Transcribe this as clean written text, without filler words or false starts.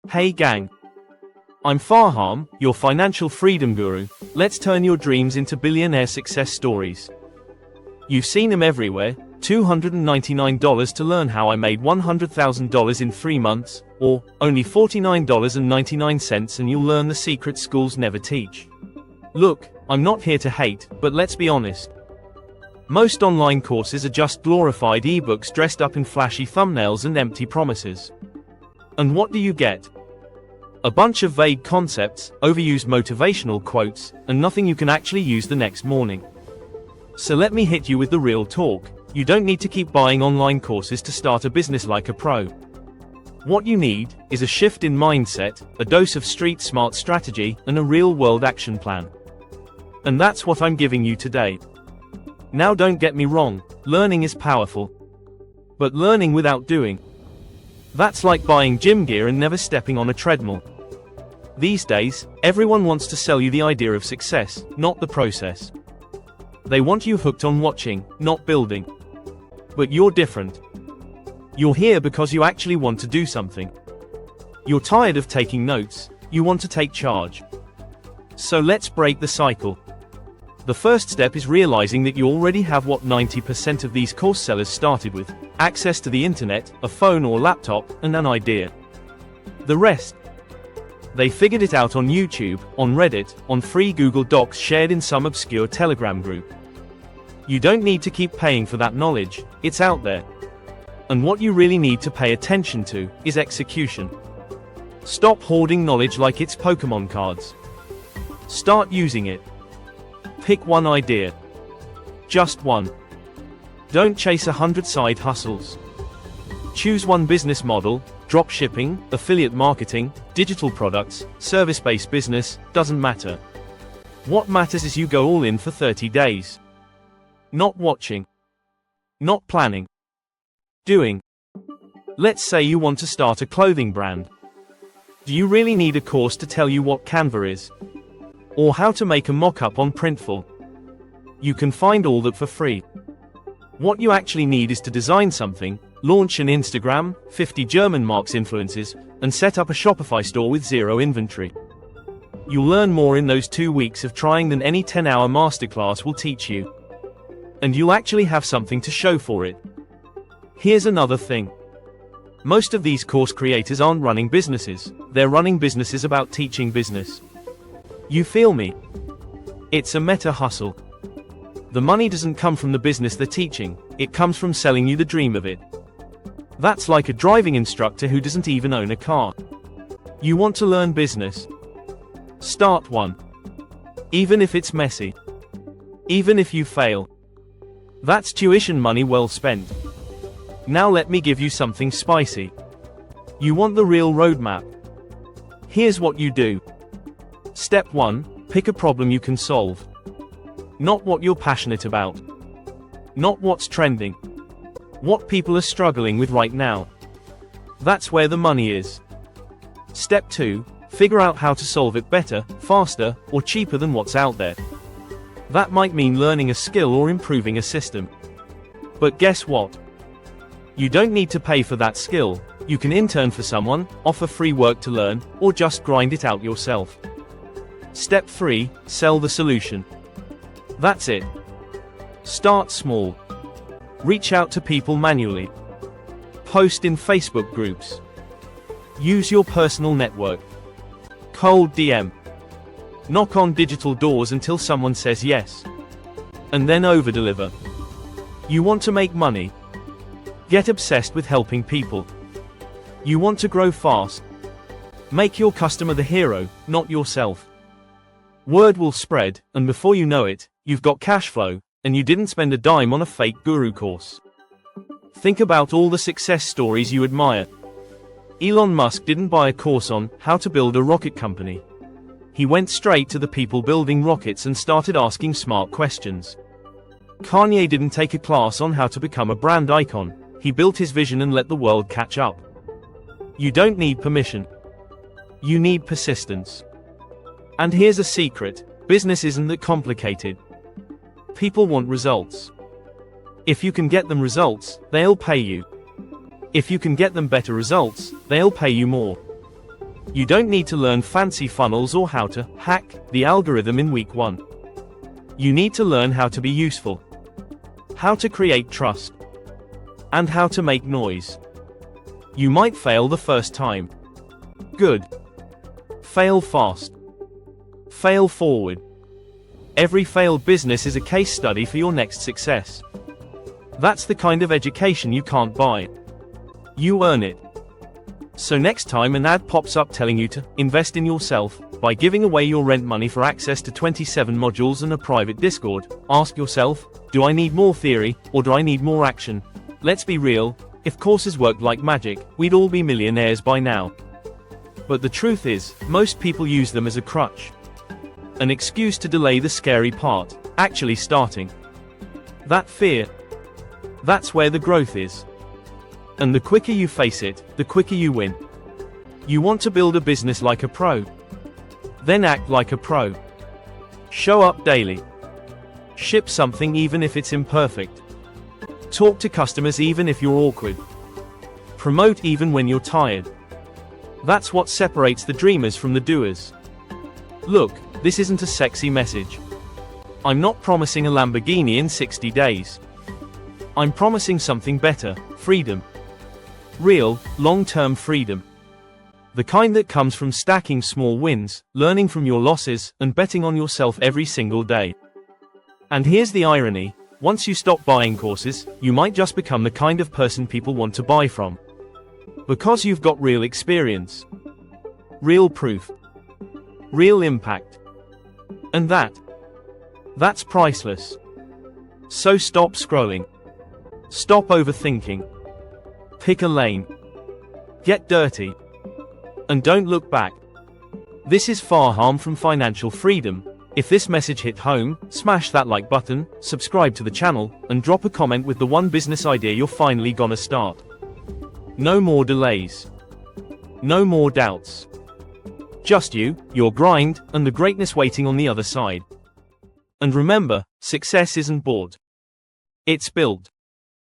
Hey gang. I'm Fahaam, your financial freedom guru. Let's turn your dreams into billionaire success stories. You've seen them everywhere. $299 to learn how I made $100,000 in 3 months, or only $49.99 and you'll learn the secret schools never teach. Look, I'm not here to hate, but let's be honest. Most online courses are just glorified ebooks dressed up in flashy thumbnails and empty promises. And what do you get? A bunch of vague concepts, overused motivational quotes, and nothing you can actually use the next morning. So let me hit you with the real talk. You don't need to keep buying online courses to start a business like a pro. What you need is a shift in mindset, a dose of street smart strategy, and a real-world action plan. And that's what I'm giving you today. Now don't get me wrong, learning is powerful. But learning without doing, that's like buying gym gear and never stepping on a treadmill. These days, everyone wants to sell you the idea of success, not the process. They want you hooked on watching, not building. But you're different. You're here because you actually want to do something. You're tired of taking notes, you want to take charge. So let's break the cycle. The first step is realizing that you already have what 90% of these course sellers started with: access to the internet, a phone or laptop, and an idea. The rest, they figured it out on YouTube, on Reddit, on free Google Docs shared in some obscure Telegram group. You don't need to keep paying for that knowledge, it's out there. And what you really need to pay attention to is execution. Stop hoarding knowledge like it's Pokemon cards. Start using it. Pick one idea. Just one. Don't chase 100 side hustles. Choose one business model: drop shipping, affiliate marketing, digital products, service-based business, doesn't matter. What matters is you go all in for 30 days. Not watching. Not planning. Doing. Let's say you want to start a clothing brand. Do you really need a course to tell you what Canva is? Or how to make a mock-up on Printful? You can find all that for free. What you actually need is to design something, launch an Instagram, 50 German marks influences, and set up a Shopify store with zero inventory. You'll learn more in those 2 weeks of trying than any 10-hour masterclass will teach you. And you'll actually have something to show for it. Here's another thing. Most of these course creators aren't running businesses, they're running businesses about teaching business. You feel me? It's a meta hustle. The money doesn't come from the business they're teaching, it comes from selling you the dream of it. That's like a driving instructor who doesn't even own a car. You want to learn business? Start one. Even if it's messy. Even if you fail. That's tuition money well spent. Now let me give you something spicy. You want the real roadmap? Here's what you do. Step 1, pick a problem you can solve. Not what you're passionate about. Not what's trending. What people are struggling with right now. That's where the money is. Step 2, figure out how to solve it better, faster, or cheaper than what's out there. That might mean learning a skill or improving a system. But guess what? You don't need to pay for that skill. You can intern for someone, offer free work to learn, or just grind it out yourself. Step 3, sell the solution. That's it. Start small. Reach out to people manually. Post in Facebook groups. Use your personal network. Cold DM. Knock on digital doors until someone says yes. And then overdeliver. You want to make money? Get obsessed with helping people. You want to grow fast? Make your customer the hero, not yourself. Word will spread, and before you know it, you've got cash flow, and you didn't spend a dime on a fake guru course. Think about all the success stories you admire. Elon Musk didn't buy a course on how to build a rocket company. He went straight to the people building rockets and started asking smart questions. Kanye didn't take a class on how to become a brand icon. He built his vision and let the world catch up. You don't need permission. You need persistence. And here's a secret: business isn't that complicated. People want results. If you can get them results, they'll pay you. If you can get them better results, they'll pay you more. You don't need to learn fancy funnels or how to hack the algorithm in week 1. You need to learn how to be useful, how to create trust, and how to make noise. You might fail the first time. Good. Fail fast. Fail forward. Every failed business is a case study for your next success. That's the kind of education you can't buy. You earn it. So next time an ad pops up telling you to invest in yourself by giving away your rent money for access to 27 modules and a private Discord, ask yourself, do I need more theory, or do I need more action? Let's be real, if courses worked like magic, we'd all be millionaires by now. But the truth is, most people use them as a crutch. An excuse to delay the scary part, actually starting. That fear. That's where the growth is. And the quicker you face it, the quicker you win. You want to build a business like a pro? Then act like a pro. Show up daily. Ship something even if it's imperfect. Talk to customers even if you're awkward. Promote even when you're tired. That's what separates the dreamers from the doers. Look, this isn't a sexy message. I'm not promising a Lamborghini in 60 days. I'm promising something better, freedom. Real, long-term freedom. The kind that comes from stacking small wins, learning from your losses, and betting on yourself every single day. And here's the irony, once you stop buying courses, you might just become the kind of person people want to buy from. Because you've got real experience. Real proof. Real impact. And that's priceless. So stop scrolling. Stop overthinking. Pick a lane. Get dirty. And don't look back. This is Fahaam from Financial Freedom. If this message hit home, smash that like button, subscribe to the channel, and drop a comment with the one business idea you're finally gonna start. No more delays. No more doubts. Just you, your grind, and the greatness waiting on the other side. And remember, success isn't bought. It's built.